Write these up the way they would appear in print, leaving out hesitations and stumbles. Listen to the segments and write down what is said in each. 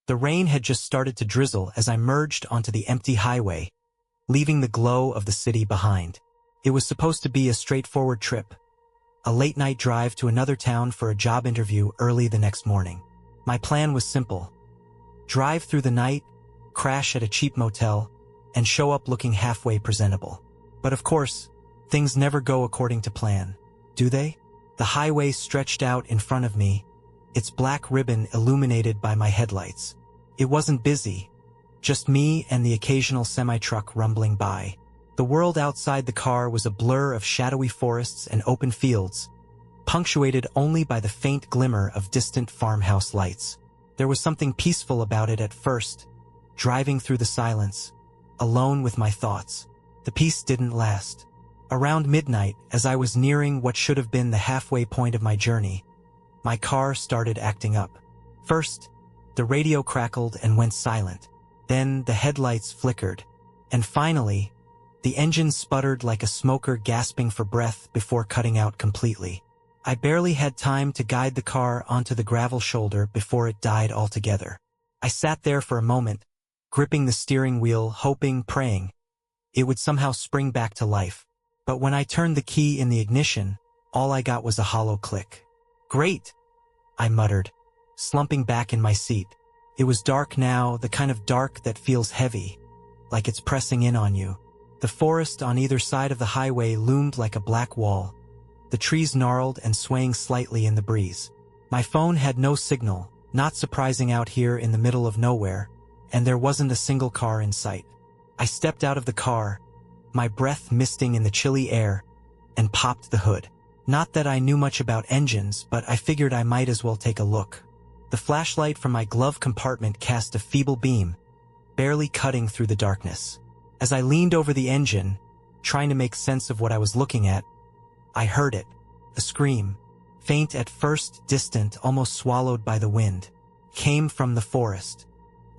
The rain had just started to drizzle as I merged onto the empty highway, leaving the glow of the city behind. It was supposed to be a straightforward trip, a late-night drive to another town for a job interview early the next morning. My plan was simple: drive through the night, crash at a cheap motel, and show up looking halfway presentable. But of course, things never go according to plan, do they? The highway stretched out in front of me, its black ribbon illuminated by my headlights. It wasn't busy, just me and the occasional semi-truck rumbling by. The world outside the car was a blur of shadowy forests and open fields, punctuated only by the faint glimmer of distant farmhouse lights. There was something peaceful about it at first, driving through the silence, alone with my thoughts. The peace didn't last. Around midnight, as I was nearing what should have been the halfway point of my journey, my car started acting up. First, the radio crackled and went silent. Then the headlights flickered. And finally, the engine sputtered like a smoker gasping for breath before cutting out completely. I barely had time to guide the car onto the gravel shoulder before it died altogether. I sat there for a moment, gripping the steering wheel, hoping, praying it would somehow spring back to life. But when I turned the key in the ignition, all I got was a hollow click. "Great," I muttered, slumping back in my seat. It was dark now, the kind of dark that feels heavy, like it's pressing in on you. The forest on either side of the highway loomed like a black wall, the trees gnarled and swaying slightly in the breeze. My phone had no signal, not surprising out here in the middle of nowhere, and there wasn't a single car in sight. I stepped out of the car, my breath misting in the chilly air, and popped the hood. Not that I knew much about engines, but I figured I might as well take a look. The flashlight from my glove compartment cast a feeble beam, barely cutting through the darkness. As I leaned over the engine, trying to make sense of what I was looking at, I heard it, a scream, faint at first, distant, almost swallowed by the wind, came from the forest.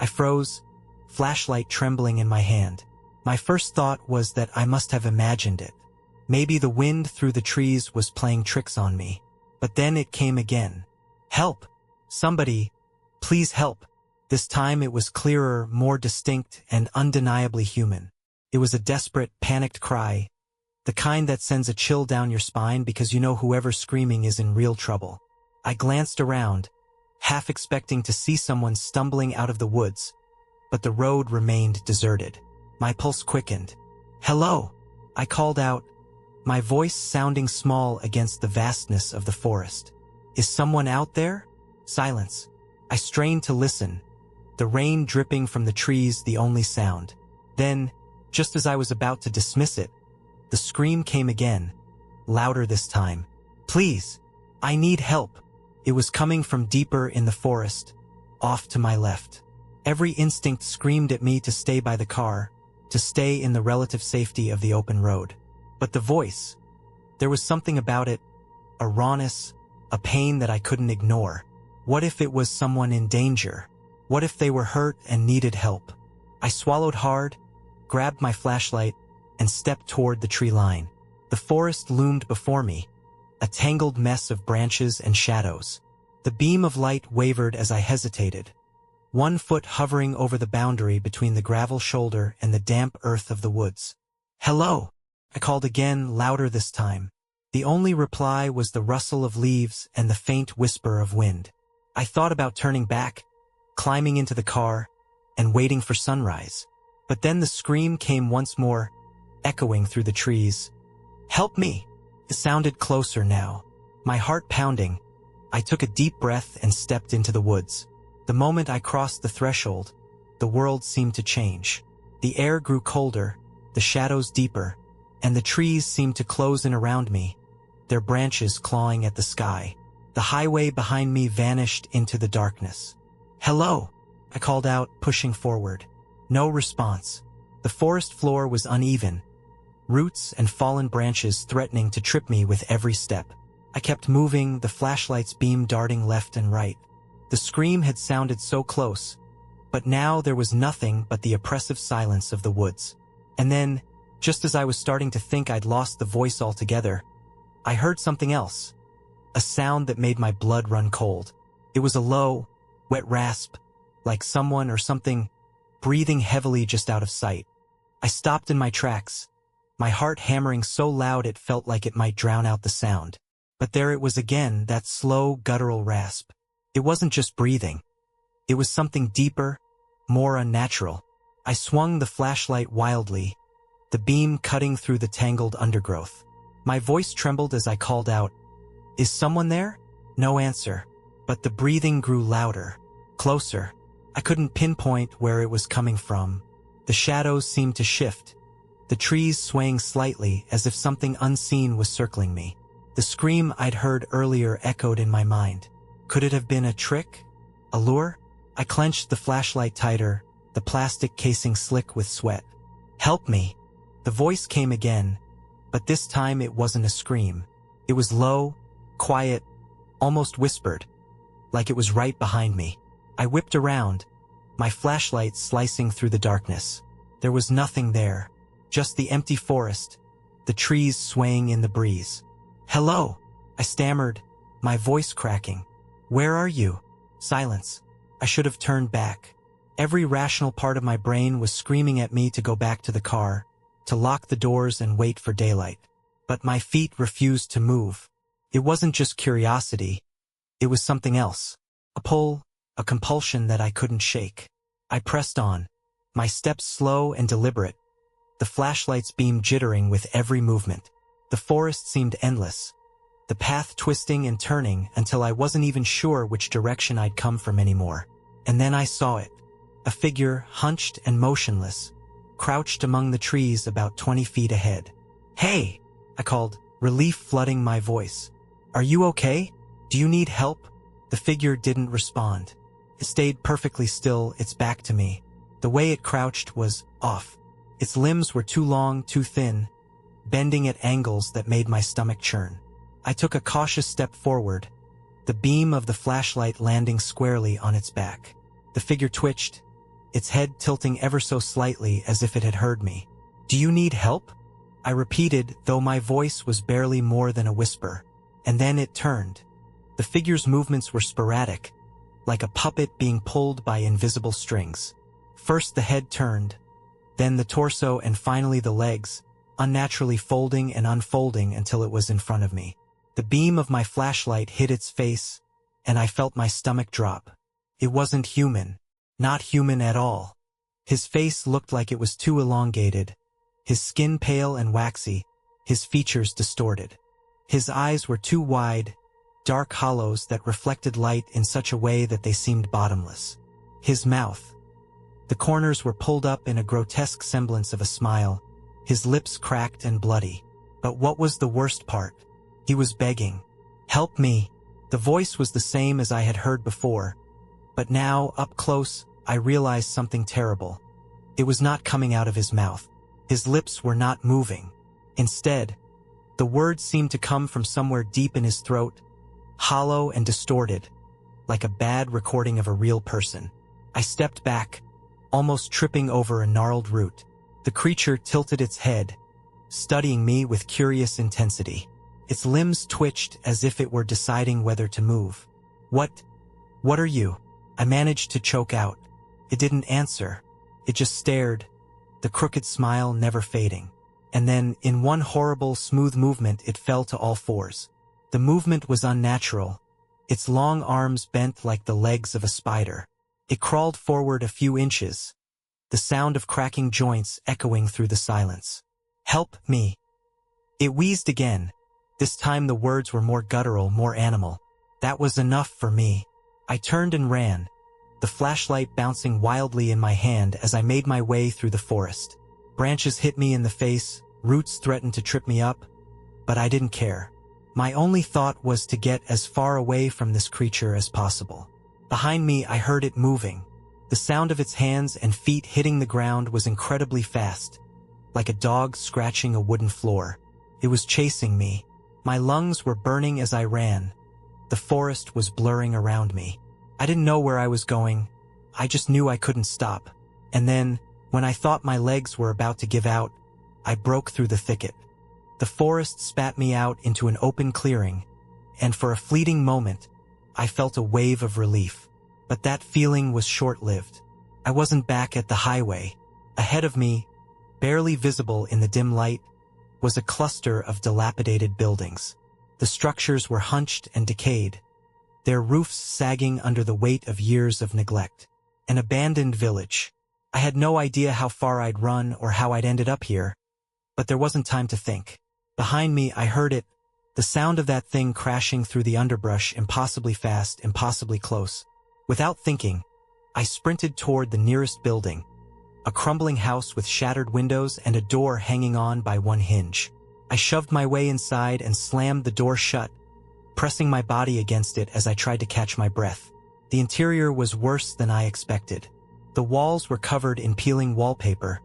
I froze, flashlight trembling in my hand. My first thought was that I must have imagined it. Maybe the wind through the trees was playing tricks on me. But then it came again. "Help! Somebody! Please help!" This time it was clearer, more distinct, and undeniably human. It was a desperate, panicked cry, the kind that sends a chill down your spine because you know whoever's screaming is in real trouble. I glanced around, half expecting to see someone stumbling out of the woods, but the road remained deserted. My pulse quickened. "Hello!" I called out, my voice sounding small against the vastness of the forest. "Is someone out there?" Silence. I strained to listen, the rain dripping from the trees the only sound. Then, just as I was about to dismiss it, the scream came again, louder this time. "Please! I need help!" It was coming from deeper in the forest, off to my left. Every instinct screamed at me to stay by the car, to stay in the relative safety of the open road. But the voice, there was something about it, a rawness, a pain that I couldn't ignore. What if it was someone in danger? What if they were hurt and needed help? I swallowed hard, grabbed my flashlight, and stepped toward the tree line. The forest loomed before me, a tangled mess of branches and shadows. The beam of light wavered as I hesitated, one foot hovering over the boundary between the gravel shoulder and the damp earth of the woods. "Hello!" I called again, louder this time. The only reply was the rustle of leaves and the faint whisper of wind. I thought about turning back, climbing into the car, and waiting for sunrise. But then the scream came once more, echoing through the trees. "Help me!" It sounded closer now. My heart pounding, I took a deep breath and stepped into the woods. The moment I crossed the threshold, the world seemed to change. The air grew colder, the shadows deeper, and the trees seemed to close in around me, their branches clawing at the sky. The highway behind me vanished into the darkness. "Hello!" I called out, pushing forward. No response. The forest floor was uneven, roots and fallen branches threatening to trip me with every step. I kept moving, the flashlight's beam darting left and right. The scream had sounded so close, but now there was nothing but the oppressive silence of the woods. And then, just as I was starting to think I'd lost the voice altogether, I heard something else, a sound that made my blood run cold. It was a low, wet rasp, like someone or something breathing heavily just out of sight. I stopped in my tracks, my heart hammering so loud it felt like it might drown out the sound. But there it was again, that slow, guttural rasp. It wasn't just breathing. It was something deeper, more unnatural. I swung the flashlight wildly, the beam cutting through the tangled undergrowth. My voice trembled as I called out, "Is someone there?" No answer, but the breathing grew louder, closer. I couldn't pinpoint where it was coming from. The shadows seemed to shift, the trees swaying slightly as if something unseen was circling me. The scream I'd heard earlier echoed in my mind. Could it have been a trick? A lure? I clenched the flashlight tighter, the plastic casing slick with sweat. "Help me!" The voice came again, but this time it wasn't a scream. It was low, quiet, almost whispered, like it was right behind me. I whipped around, my flashlight slicing through the darkness. There was nothing there, just the empty forest, the trees swaying in the breeze. "Hello," I stammered, my voice cracking. "Where are you?" Silence. I should have turned back. Every rational part of my brain was screaming at me to go back to the car, to lock the doors and wait for daylight. But my feet refused to move. It wasn't just curiosity. It was something else. A pull, a compulsion that I couldn't shake. I pressed on, my steps slow and deliberate, the flashlight's beam jittering with every movement. The forest seemed endless, the path twisting and turning until I wasn't even sure which direction I'd come from anymore. And then I saw it. A figure, hunched and motionless, crouched among the trees about 20 feet ahead. "Hey!" I called, relief flooding my voice. "Are you okay? Do you need help?" The figure didn't respond. It stayed perfectly still, its back to me. The way it crouched was off. Its limbs were too long, too thin, bending at angles that made my stomach churn. I took a cautious step forward, the beam of the flashlight landing squarely on its back. The figure twitched, its head tilting ever so slightly as if it had heard me. "Do you need help?" I repeated, though my voice was barely more than a whisper. And then it turned. The figure's movements were sporadic, like a puppet being pulled by invisible strings. First the head turned, then the torso, and finally the legs, unnaturally folding and unfolding until it was in front of me. The beam of my flashlight hit its face, and I felt my stomach drop. It wasn't human. Not human at all. His face looked like it was too elongated, his skin pale and waxy, his features distorted. His eyes were too wide, dark hollows that reflected light in such a way that they seemed bottomless. His mouth. The corners were pulled up in a grotesque semblance of a smile, his lips cracked and bloody. But what was the worst part? He was begging. "Help me." The voice was the same as I had heard before, but now, up close, I realized something terrible. It was not coming out of his mouth. His lips were not moving. Instead, the words seemed to come from somewhere deep in his throat, hollow and distorted, like a bad recording of a real person. I stepped back, almost tripping over a gnarled root. The creature tilted its head, studying me with curious intensity. Its limbs twitched as if it were deciding whether to move. What are you?" I managed to choke out. It didn't answer. It just stared, the crooked smile never fading. And then, in one horrible, smooth movement, it fell to all fours. The movement was unnatural, its long arms bent like the legs of a spider. It crawled forward a few inches, the sound of cracking joints echoing through the silence. "Help me." It wheezed again. This time the words were more guttural, more animal. That was enough for me. I turned and ran, the flashlight bouncing wildly in my hand as I made my way through the forest. Branches hit me in the face, roots threatened to trip me up, but I didn't care. My only thought was to get as far away from this creature as possible. Behind me, I heard it moving. The sound of its hands and feet hitting the ground was incredibly fast, like a dog scratching a wooden floor. It was chasing me. My lungs were burning as I ran. The forest was blurring around me. I didn't know where I was going. I just knew I couldn't stop. And then, when I thought my legs were about to give out, I broke through the thicket. The forest spat me out into an open clearing, and for a fleeting moment, I felt a wave of relief. But that feeling was short-lived. I wasn't back at the highway. Ahead of me, barely visible in the dim light, was a cluster of dilapidated buildings. The structures were hunched and decayed, their roofs sagging under the weight of years of neglect. An abandoned village. I had no idea how far I'd run or how I'd ended up here, but there wasn't time to think. Behind me, I heard it, the sound of that thing crashing through the underbrush, impossibly fast, impossibly close. Without thinking, I sprinted toward the nearest building, a crumbling house with shattered windows and a door hanging on by one hinge. I shoved my way inside and slammed the door shut, pressing my body against it as I tried to catch my breath. The interior was worse than I expected. The walls were covered in peeling wallpaper,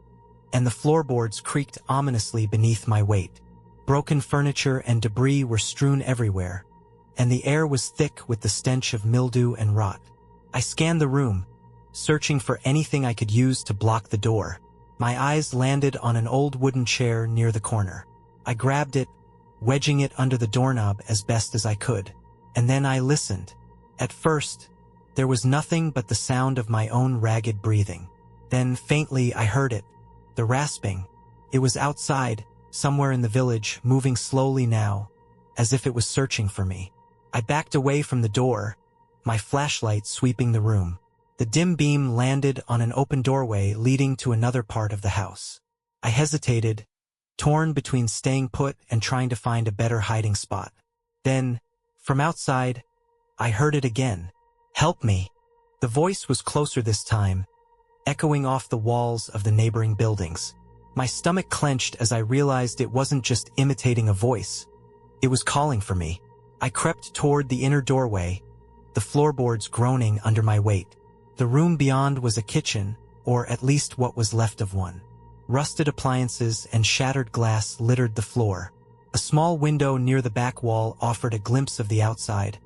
and the floorboards creaked ominously beneath my weight. Broken furniture and debris were strewn everywhere, and the air was thick with the stench of mildew and rot. I scanned the room, searching for anything I could use to block the door. My eyes landed on an old wooden chair near the corner. I grabbed it, wedging it under the doorknob as best as I could, and then I listened. At first, there was nothing but the sound of my own ragged breathing. Then, faintly, I heard it, the rasping. It was outside, somewhere in the village, moving slowly now, as if it was searching for me. I backed away from the door, my flashlight sweeping the room. The dim beam landed on an open doorway leading to another part of the house. I hesitated, torn between staying put and trying to find a better hiding spot. Then, from outside, I heard it again. "Help me." The voice was closer this time, echoing off the walls of the neighboring buildings. My stomach clenched as I realized it wasn't just imitating a voice. It was calling for me. I crept toward the inner doorway, the floorboards groaning under my weight. The room beyond was a kitchen, or at least what was left of one. Rusted appliances and shattered glass littered the floor. A small window near the back wall offered a glimpse of the outside,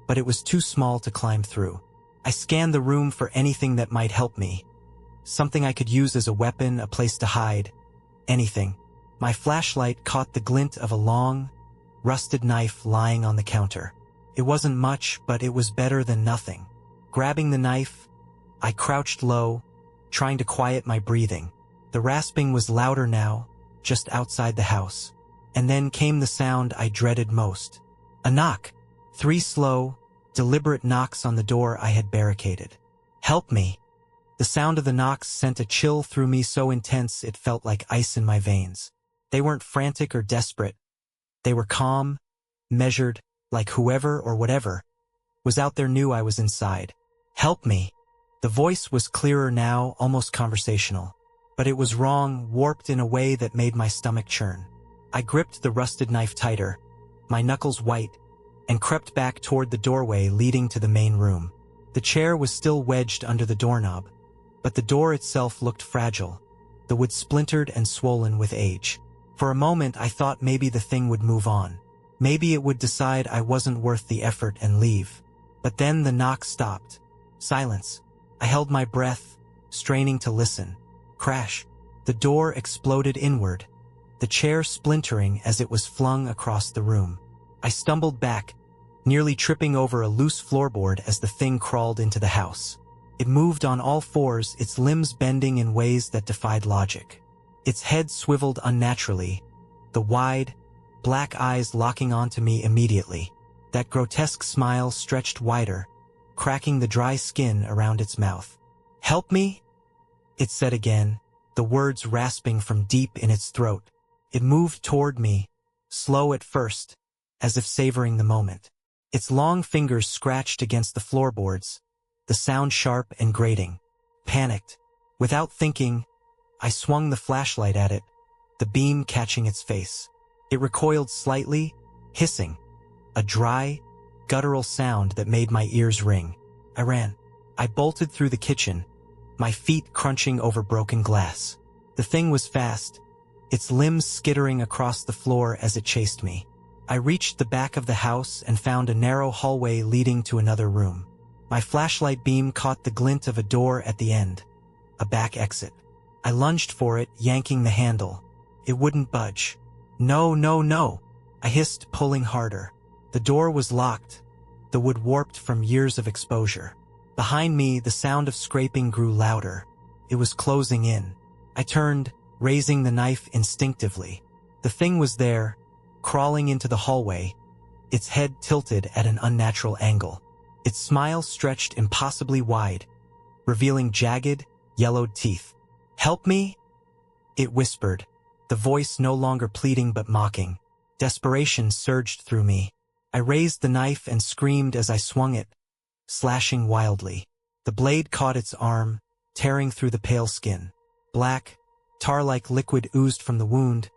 but it was too small to climb through. I scanned the room for anything that might help me. Something I could use as a weapon, a place to hide. Anything. My flashlight caught the glint of a long, rusted knife lying on the counter. It wasn't much, but it was better than nothing. Grabbing the knife, I crouched low, trying to quiet my breathing. The rasping was louder now, just outside the house. And then came the sound I dreaded most. A knock. 3 slow, deliberate knocks on the door I had barricaded. "Help me." The sound of the knocks sent a chill through me so intense it felt like ice in my veins. They weren't frantic or desperate. They were calm, measured, like whoever or whatever was out there knew I was inside. "Help me." The voice was clearer now, almost conversational. But it was wrong, warped in a way that made my stomach churn. I gripped the rusted knife tighter, my knuckles white, and crept back toward the doorway leading to the main room. The chair was still wedged under the doorknob, but the door itself looked fragile, the wood splintered and swollen with age. For a moment I thought maybe the thing would move on. Maybe it would decide I wasn't worth the effort and leave. But then the knock stopped. Silence. I held my breath, straining to listen. Crash. The door exploded inward, the chair splintering as it was flung across the room. I stumbled back, nearly tripping over a loose floorboard as the thing crawled into the house. It moved on all fours, its limbs bending in ways that defied logic. Its head swiveled unnaturally, the wide, black eyes locking onto me immediately. That grotesque smile stretched wider, cracking the dry skin around its mouth. "Help me?" it said again, the words rasping from deep in its throat. It moved toward me, slow at first, as if savoring the moment. Its long fingers scratched against the floorboards, the sound sharp and grating. Panicked. Without thinking, I swung the flashlight at it, the beam catching its face. It recoiled slightly, hissing, a dry, guttural sound that made my ears ring. I ran. I bolted through the kitchen, my feet crunching over broken glass. The thing was fast, its limbs skittering across the floor as it chased me. I reached the back of the house and found a narrow hallway leading to another room. My flashlight beam caught the glint of a door at the end, a back exit. I lunged for it, yanking the handle. It wouldn't budge. "No, no, no," I hissed, pulling harder. The door was locked, the wood warped from years of exposure. Behind me, the sound of scraping grew louder. It was closing in. I turned, raising the knife instinctively. The thing was there, crawling into the hallway, its head tilted at an unnatural angle. Its smile stretched impossibly wide, revealing jagged, yellowed teeth. "Help me?" it whispered, the voice no longer pleading but mocking. Desperation surged through me. I raised the knife and screamed as I swung it, slashing wildly. The blade caught its arm, tearing through the pale skin. Black, tar-like liquid oozed from the wound,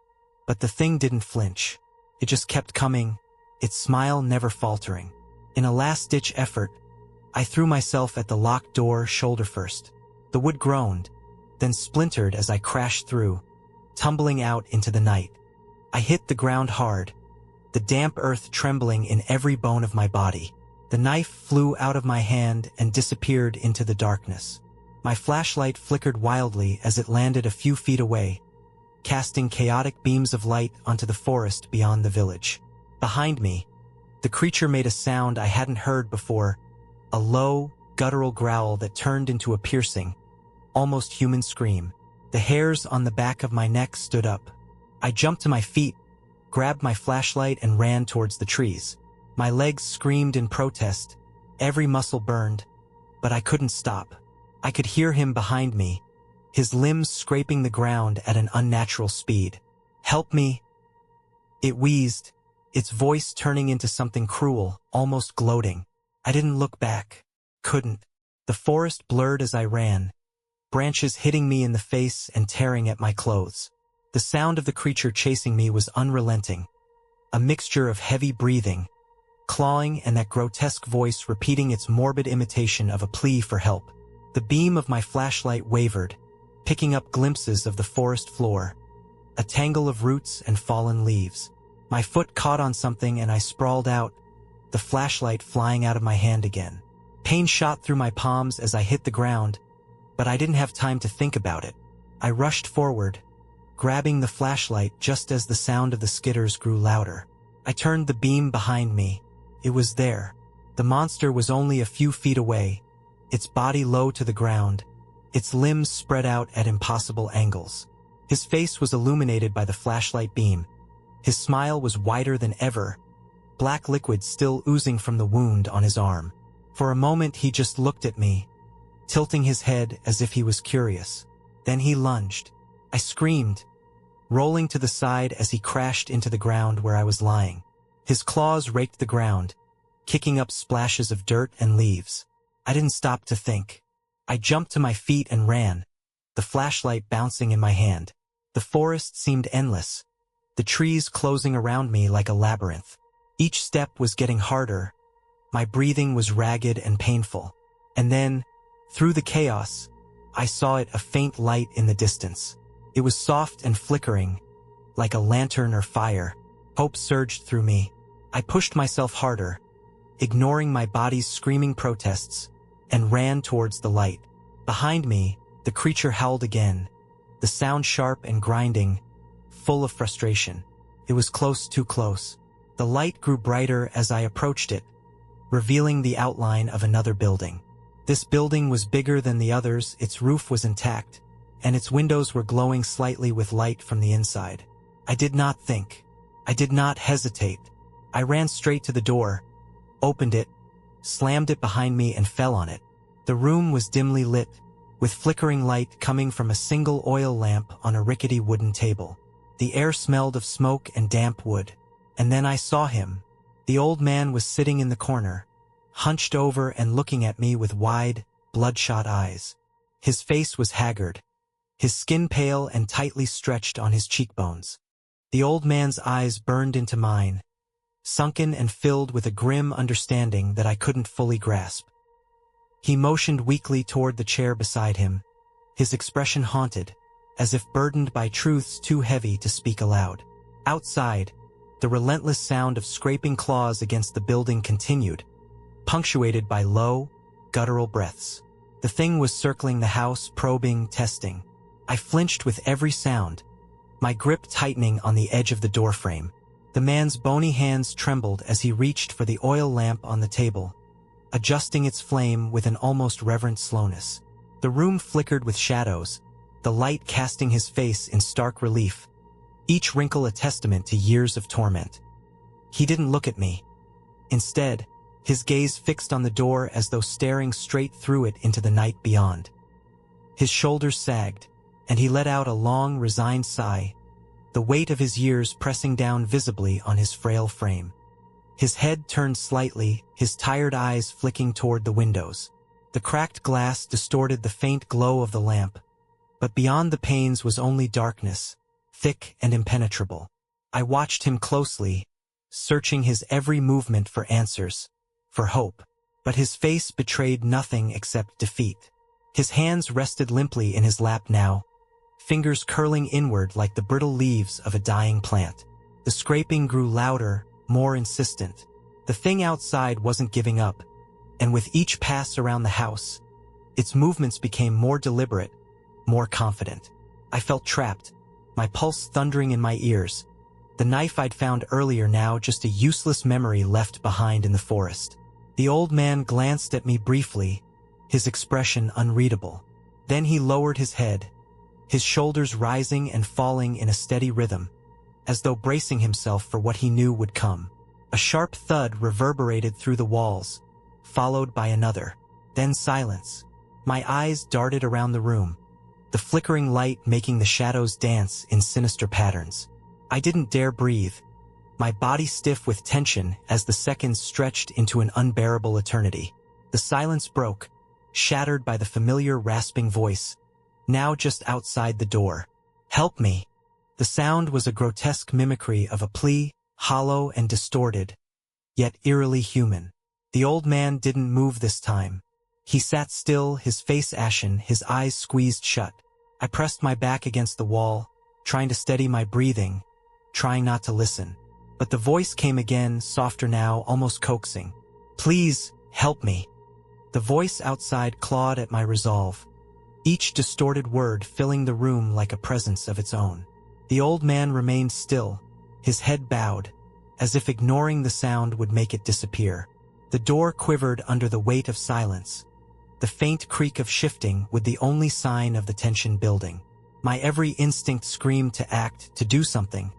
but the thing didn't flinch. It just kept coming, its smile never faltering. In a last-ditch effort, I threw myself at the locked door shoulder first. The wood groaned, then splintered as I crashed through, tumbling out into the night. I hit the ground hard, the damp earth trembling in every bone of my body. The knife flew out of my hand and disappeared into the darkness. My flashlight flickered wildly as it landed a few feet away, casting chaotic beams of light onto the forest beyond the village. Behind me, the creature made a sound I hadn't heard before, a low, guttural growl that turned into a piercing, almost human scream. The hairs on the back of my neck stood up. I jumped to my feet, grabbed my flashlight and ran towards the trees. My legs screamed in protest, every muscle burned, but I couldn't stop. I could hear him behind me, his limbs scraping the ground at an unnatural speed. "Help me!" it wheezed, its voice turning into something cruel, almost gloating. I didn't look back. Couldn't. The forest blurred as I ran, branches hitting me in the face and tearing at my clothes. The sound of the creature chasing me was unrelenting, a mixture of heavy breathing, clawing, and that grotesque voice repeating its morbid imitation of a plea for help. The beam of my flashlight wavered, picking up glimpses of the forest floor, a tangle of roots and fallen leaves. My foot caught on something and I sprawled out, the flashlight flying out of my hand again. Pain shot through my palms as I hit the ground, but I didn't have time to think about it. I rushed forward, grabbing the flashlight just as the sound of the skitters grew louder. I turned the beam behind me. It was there. The monster was only a few feet away, its body low to the ground, its limbs spread out at impossible angles. His face was illuminated by the flashlight beam. His smile was wider than ever, black liquid still oozing from the wound on his arm. For a moment he just looked at me, tilting his head as if he was curious. Then he lunged. I screamed, rolling to the side as he crashed into the ground where I was lying. His claws raked the ground, kicking up splashes of dirt and leaves. I didn't stop to think. I jumped to my feet and ran, the flashlight bouncing in my hand. The forest seemed endless, the trees closing around me like a labyrinth. Each step was getting harder. My breathing was ragged and painful. And then, through the chaos, I saw a faint light in the distance. It was soft and flickering, like a lantern or fire. Hope surged through me. I pushed myself harder, ignoring my body's screaming protests, and ran towards the light. Behind me, the creature howled again, the sound sharp and grinding, full of frustration. It was close, too close. The light grew brighter as I approached it, revealing the outline of another building. This building was bigger than the others, its roof was intact, and its windows were glowing slightly with light from the inside. I did not think. I did not hesitate. I ran straight to the door, opened it, slammed it behind me and fell on it. The room was dimly lit, with flickering light coming from a single oil lamp on a rickety wooden table. The air smelled of smoke and damp wood. And then I saw him. The old man was sitting in the corner, hunched over and looking at me with wide, bloodshot eyes. His face was haggard, his skin pale and tightly stretched on his cheekbones. The old man's eyes burned into mine, sunken and filled with a grim understanding that I couldn't fully grasp. He motioned weakly toward the chair beside him, his expression haunted, as if burdened by truths too heavy to speak aloud. Outside, the relentless sound of scraping claws against the building continued, punctuated by low, guttural breaths. The thing was circling the house, probing, testing. I flinched with every sound, my grip tightening on the edge of the doorframe. The man's bony hands trembled as he reached for the oil lamp on the table, adjusting its flame with an almost reverent slowness. The room flickered with shadows, the light casting his face in stark relief, each wrinkle a testament to years of torment. He didn't look at me. Instead, his gaze fixed on the door as though staring straight through it into the night beyond. His shoulders sagged, and he let out a long, resigned sigh, the weight of his years pressing down visibly on his frail frame. His head turned slightly, his tired eyes flicking toward the windows. The cracked glass distorted the faint glow of the lamp, but beyond the panes was only darkness, thick and impenetrable. I watched him closely, searching his every movement for answers, for hope, but his face betrayed nothing except defeat. His hands rested limply in his lap now, fingers curling inward like the brittle leaves of a dying plant. The scraping grew louder, more insistent. The thing outside wasn't giving up, and with each pass around the house, its movements became more deliberate, more confident. I felt trapped, my pulse thundering in my ears. The knife I'd found earlier now just a useless memory left behind in the forest. The old man glanced at me briefly, his expression unreadable. Then he lowered his head, his shoulders rising and falling in a steady rhythm, as though bracing himself for what he knew would come. A sharp thud reverberated through the walls, followed by another. Then silence. My eyes darted around the room, the flickering light making the shadows dance in sinister patterns. I didn't dare breathe, my body stiff with tension as the seconds stretched into an unbearable eternity. The silence broke, shattered by the familiar rasping voice, now just outside the door. "Help me." The sound was a grotesque mimicry of a plea, hollow and distorted, yet eerily human. The old man didn't move this time. He sat still, his face ashen, his eyes squeezed shut. I pressed my back against the wall, trying to steady my breathing, trying not to listen. But the voice came again, softer now, almost coaxing. "Please, help me." The voice outside clawed at my resolve, each distorted word filling the room like a presence of its own. The old man remained still, his head bowed, as if ignoring the sound would make it disappear. The door quivered under the weight of silence, the faint creak of shifting with the only sign of the tension building. My every instinct screamed to act, to do something.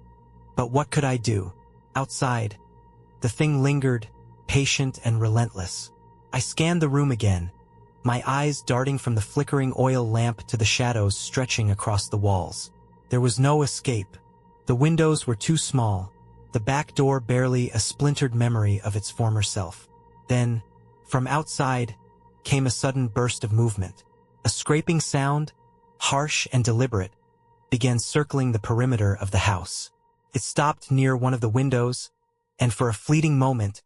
But what could I do? Outside, the thing lingered, patient and relentless. I scanned the room again, my eyes darting from the flickering oil lamp to the shadows stretching across the walls. There was no escape. The windows were too small, the back door barely a splintered memory of its former self. Then, from outside, came a sudden burst of movement. A scraping sound, harsh and deliberate, began circling the perimeter of the house. It stopped near one of the windows, and for a fleeting moment,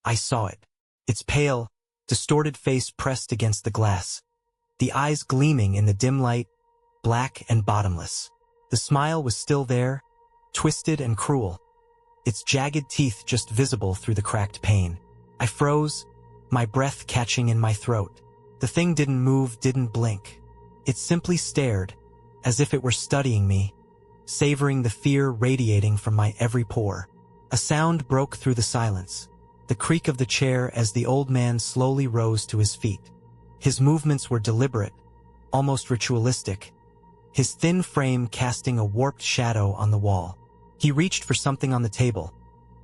I saw it. Its pale, distorted face pressed against the glass, the eyes gleaming in the dim light, black and bottomless. The smile was still there, twisted and cruel, its jagged teeth just visible through the cracked pane. I froze, my breath catching in my throat. The thing didn't move, didn't blink. It simply stared, as if it were studying me, savoring the fear radiating from my every pore. A sound broke through the silence, the creak of the chair as the old man slowly rose to his feet. His movements were deliberate, almost ritualistic, his thin frame casting a warped shadow on the wall. He reached for something on the table,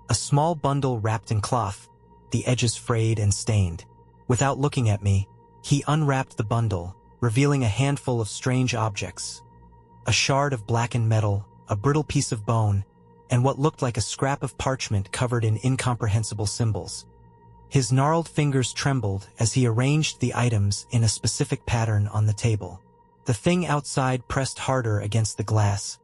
a small bundle wrapped in cloth, the edges frayed and stained. Without looking at me, he unwrapped the bundle, revealing a handful of strange objects. A shard of blackened metal, a brittle piece of bone, and what looked like a scrap of parchment covered in incomprehensible symbols. His gnarled fingers trembled as he arranged the items in a specific pattern on the table. The thing outside pressed harder against the glass,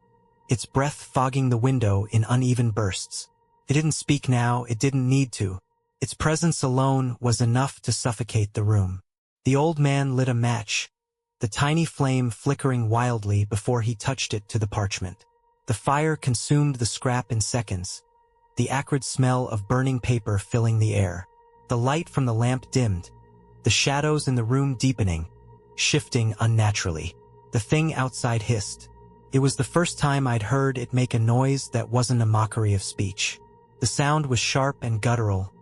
its breath fogging the window in uneven bursts. It didn't speak now, it didn't need to. Its presence alone was enough to suffocate the room. The old man lit a match, the tiny flame flickering wildly before he touched it to the parchment. The fire consumed the scrap in seconds, the acrid smell of burning paper filling the air. The light from the lamp dimmed, the shadows in the room deepening, shifting unnaturally. The thing outside hissed. It was the first time I'd heard it make a noise that wasn't a mockery of speech. The sound was sharp and guttural,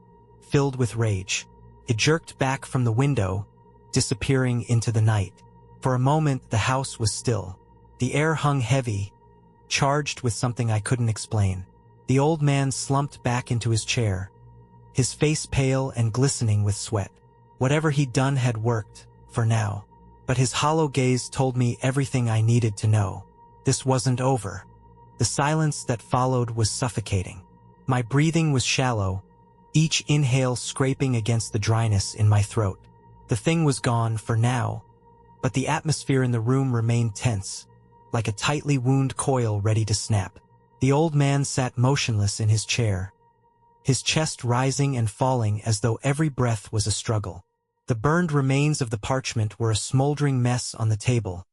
filled with rage. It jerked back from the window, disappearing into the night. For a moment, the house was still. The air hung heavy, charged with something I couldn't explain. The old man slumped back into his chair, his face pale and glistening with sweat. Whatever he'd done had worked, for now. But his hollow gaze told me everything I needed to know. This wasn't over. The silence that followed was suffocating. My breathing was shallow, each inhale scraping against the dryness in my throat. The thing was gone for now, but the atmosphere in the room remained tense, like a tightly wound coil ready to snap. The old man sat motionless in his chair, his chest rising and falling as though every breath was a struggle. The burned remains of the parchment were a smoldering mess on the table,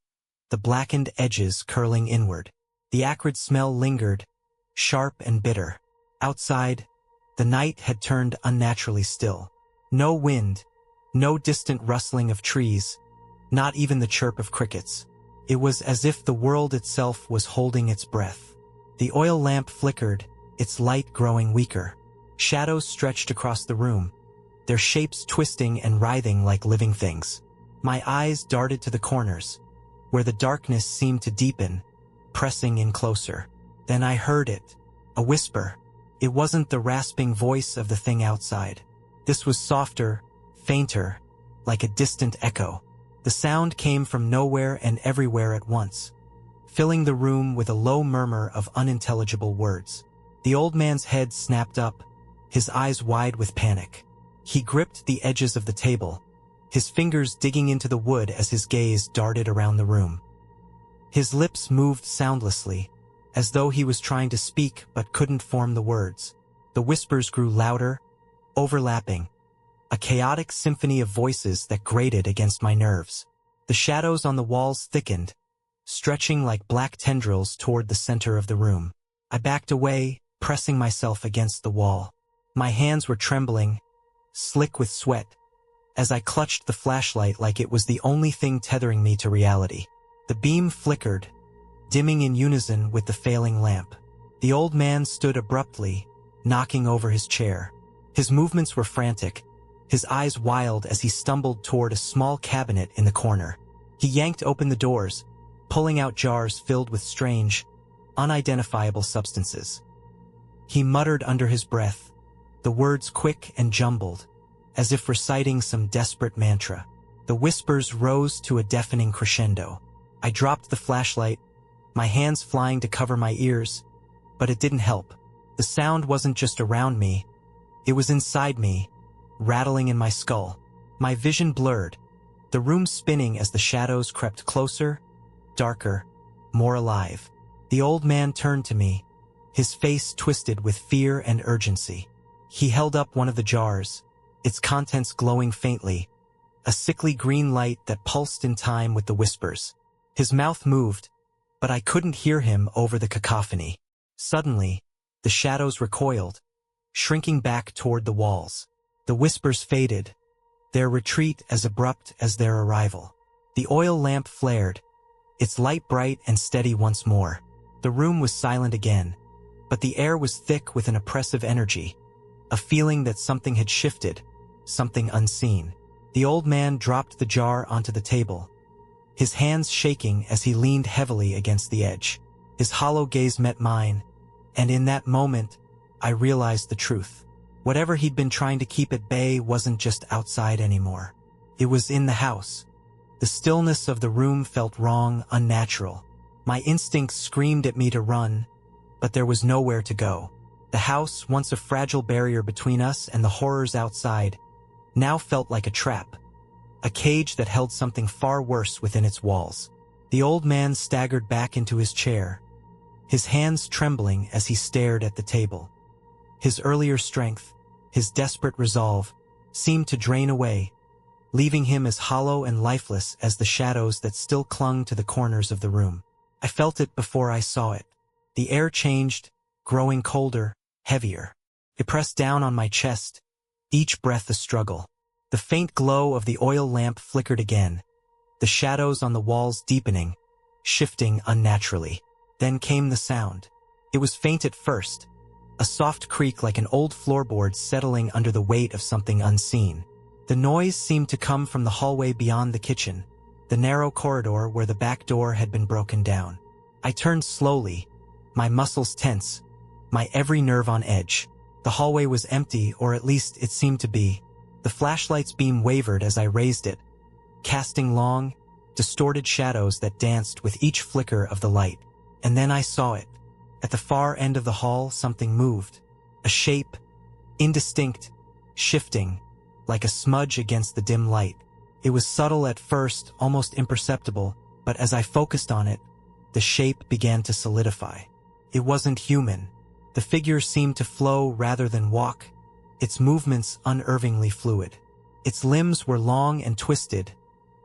the blackened edges curling inward. The acrid smell lingered, sharp and bitter. Outside, the night had turned unnaturally still. No wind, no distant rustling of trees, not even the chirp of crickets. It was as if the world itself was holding its breath. The oil lamp flickered, its light growing weaker. Shadows stretched across the room, their shapes twisting and writhing like living things. My eyes darted to the corners, where the darkness seemed to deepen, pressing in closer. Then I heard it, a whisper. It wasn't the rasping voice of the thing outside. This was softer, fainter, like a distant echo. The sound came from nowhere and everywhere at once, filling the room with a low murmur of unintelligible words. The old man's head snapped up, his eyes wide with panic. He gripped the edges of the table, his fingers digging into the wood as his gaze darted around the room. His lips moved soundlessly, as though he was trying to speak but couldn't form the words. The whispers grew louder, overlapping, a chaotic symphony of voices that grated against my nerves. The shadows on the walls thickened, stretching like black tendrils toward the center of the room. I backed away, pressing myself against the wall. My hands were trembling, slick with sweat, as I clutched the flashlight like it was the only thing tethering me to reality. The beam flickered, dimming in unison with the failing lamp. The old man stood abruptly, knocking over his chair. His movements were frantic, his eyes wild as he stumbled toward a small cabinet in the corner. He yanked open the doors, pulling out jars filled with strange, unidentifiable substances. He muttered under his breath, the words quick and jumbled, as if reciting some desperate mantra. The whispers rose to a deafening crescendo. I dropped the flashlight, my hands flying to cover my ears, but it didn't help. The sound wasn't just around me, it was inside me, rattling in my skull. My vision blurred, the room spinning as the shadows crept closer, darker, more alive. The old man turned to me, his face twisted with fear and urgency. He held up one of the jars, its contents glowing faintly, a sickly green light that pulsed in time with the whispers. His mouth moved, but I couldn't hear him over the cacophony. Suddenly, the shadows recoiled, shrinking back toward the walls. The whispers faded, their retreat as abrupt as their arrival. The oil lamp flared, its light bright and steady once more. The room was silent again, but the air was thick with an oppressive energy, a feeling that something had shifted, something unseen. The old man dropped the jar onto the table, his hands shaking as he leaned heavily against the edge. His hollow gaze met mine, and in that moment, I realized the truth. Whatever he'd been trying to keep at bay wasn't just outside anymore. It was in the house. The stillness of the room felt wrong, unnatural. My instincts screamed at me to run, but there was nowhere to go. The house, once a fragile barrier between us and the horrors outside, now felt like a trap, a cage that held something far worse within its walls. The old man staggered back into his chair, his hands trembling as he stared at the table. His earlier strength, his desperate resolve, seemed to drain away, leaving him as hollow and lifeless as the shadows that still clung to the corners of the room. I felt it before I saw it. The air changed, growing colder, heavier. It pressed down on my chest, each breath a struggle. The faint glow of the oil lamp flickered again, the shadows on the walls deepening, shifting unnaturally. Then came the sound. It was faint at first, a soft creak like an old floorboard settling under the weight of something unseen. The noise seemed to come from the hallway beyond the kitchen, the narrow corridor where the back door had been broken down. I turned slowly, my muscles tense, my every nerve on edge. The hallway was empty, or at least it seemed to be. The flashlight's beam wavered as I raised it, casting long, distorted shadows that danced with each flicker of the light. And then I saw it. At the far end of the hall, something moved. A shape, indistinct, shifting, like a smudge against the dim light. It was subtle at first, almost imperceptible, but as I focused on it, the shape began to solidify. It wasn't human. The figure seemed to flow rather than walk, its movements unnervingly fluid. Its limbs were long and twisted,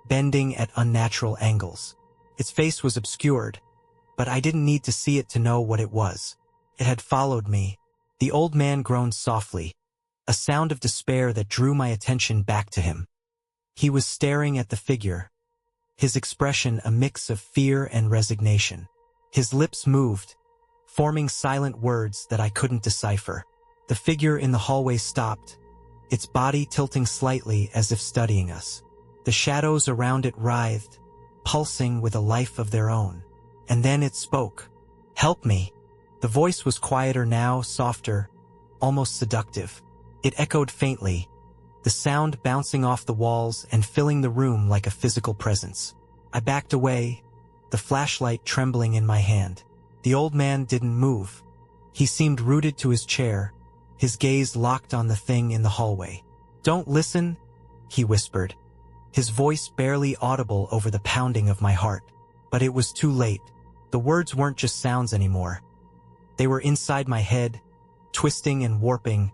bending at unnatural angles. Its face was obscured, but I didn't need to see it to know what it was. It had followed me. The old man groaned softly, a sound of despair that drew my attention back to him. He was staring at the figure, his expression a mix of fear and resignation. His lips moved, forming silent words that I couldn't decipher. The figure in the hallway stopped, its body tilting slightly as if studying us. The shadows around it writhed, pulsing with a life of their own. And then it spoke. "Help me." The voice was quieter now, softer, almost seductive. It echoed faintly, the sound bouncing off the walls and filling the room like a physical presence. I backed away, the flashlight trembling in my hand. The old man didn't move. He seemed rooted to his chair, his gaze locked on the thing in the hallway. "Don't listen," he whispered, his voice barely audible over the pounding of my heart. But it was too late. The words weren't just sounds anymore. They were inside my head, twisting and warping,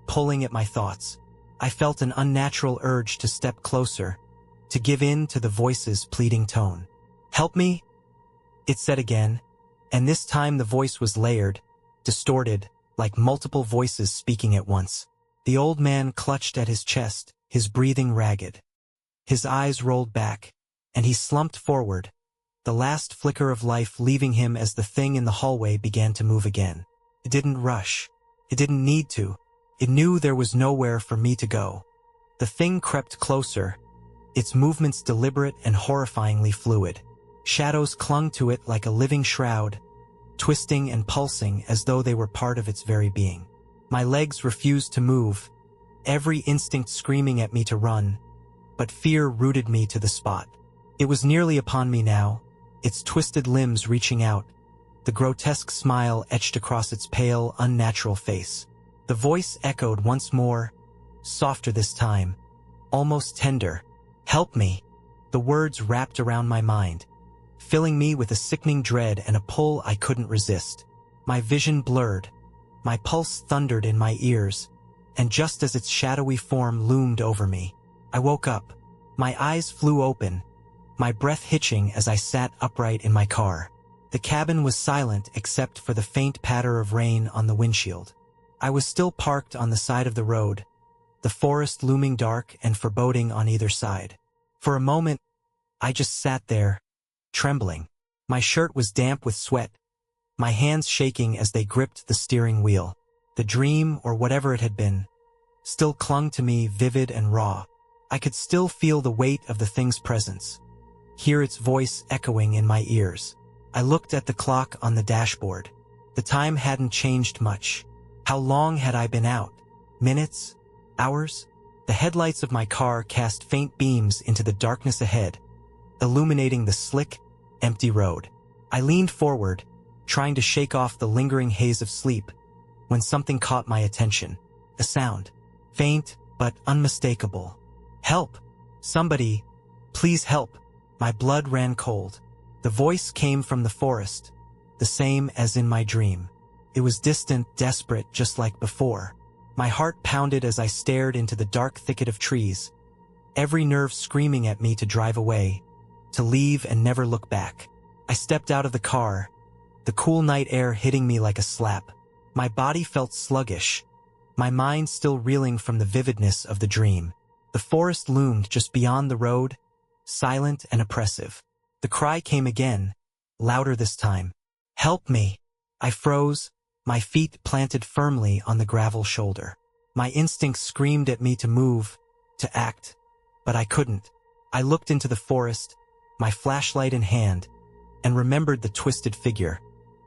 pulling at my thoughts. I felt an unnatural urge to step closer, to give in to the voice's pleading tone. "Help me," it said again, and this time the voice was layered, distorted, like multiple voices speaking at once. The old man clutched at his chest, his breathing ragged. His eyes rolled back, and he slumped forward, the last flicker of life leaving him as the thing in the hallway began to move again. It didn't rush. It didn't need to. It knew there was nowhere for me to go. The thing crept closer, its movements deliberate and horrifyingly fluid. Shadows clung to it like a living shroud, twisting and pulsing as though they were part of its very being. My legs refused to move, every instinct screaming at me to run, but fear rooted me to the spot. It was nearly upon me now, its twisted limbs reaching out, the grotesque smile etched across its pale, unnatural face. The voice echoed once more, softer this time, almost tender. "Help me." The words wrapped around my mind, filling me with a sickening dread and a pull I couldn't resist. My vision blurred, my pulse thundered in my ears, and just as its shadowy form loomed over me, I woke up. My eyes flew open, my breath hitching as I sat upright in my car. The cabin was silent except for the faint patter of rain on the windshield. I was still parked on the side of the road, the forest looming dark and foreboding on either side. For a moment, I just sat there, trembling. My shirt was damp with sweat, my hands shaking as they gripped the steering wheel. The dream, or whatever it had been, still clung to me vivid and raw. I could still feel the weight of the thing's presence, hear its voice echoing in my ears. I looked at the clock on the dashboard. The time hadn't changed much. How long had I been out? Minutes? Hours? The headlights of my car cast faint beams into the darkness ahead, illuminating the slick, empty road. I leaned forward, trying to shake off the lingering haze of sleep, when something caught my attention. A sound. Faint, but unmistakable. "Help! Somebody! Please help!" My blood ran cold. The voice came from the forest, the same as in my dream. It was distant, desperate, just like before. My heart pounded as I stared into the dark thicket of trees, every nerve screaming at me to drive away, to leave and never look back. I stepped out of the car, the cool night air hitting me like a slap. My body felt sluggish, my mind still reeling from the vividness of the dream. The forest loomed just beyond the road, silent and oppressive. The cry came again, louder this time. "Help me!" I froze, my feet planted firmly on the gravel shoulder. My instincts screamed at me to move, to act, but I couldn't. I looked into the forest, my flashlight in hand, and remembered the twisted figure,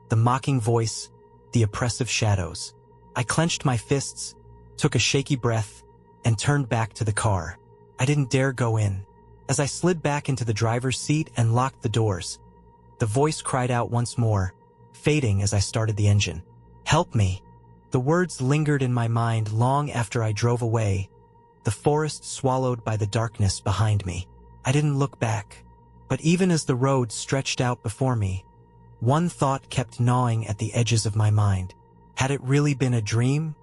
the mocking voice, the oppressive shadows. I clenched my fists, took a shaky breath, and turned back to the car. I didn't dare go in. As I slid back into the driver's seat and locked the doors, the voice cried out once more, fading as I started the engine. "Help me." The words lingered in my mind long after I drove away, the forest swallowed by the darkness behind me. I didn't look back, but even as the road stretched out before me, one thought kept gnawing at the edges of my mind. Had it really been a dream,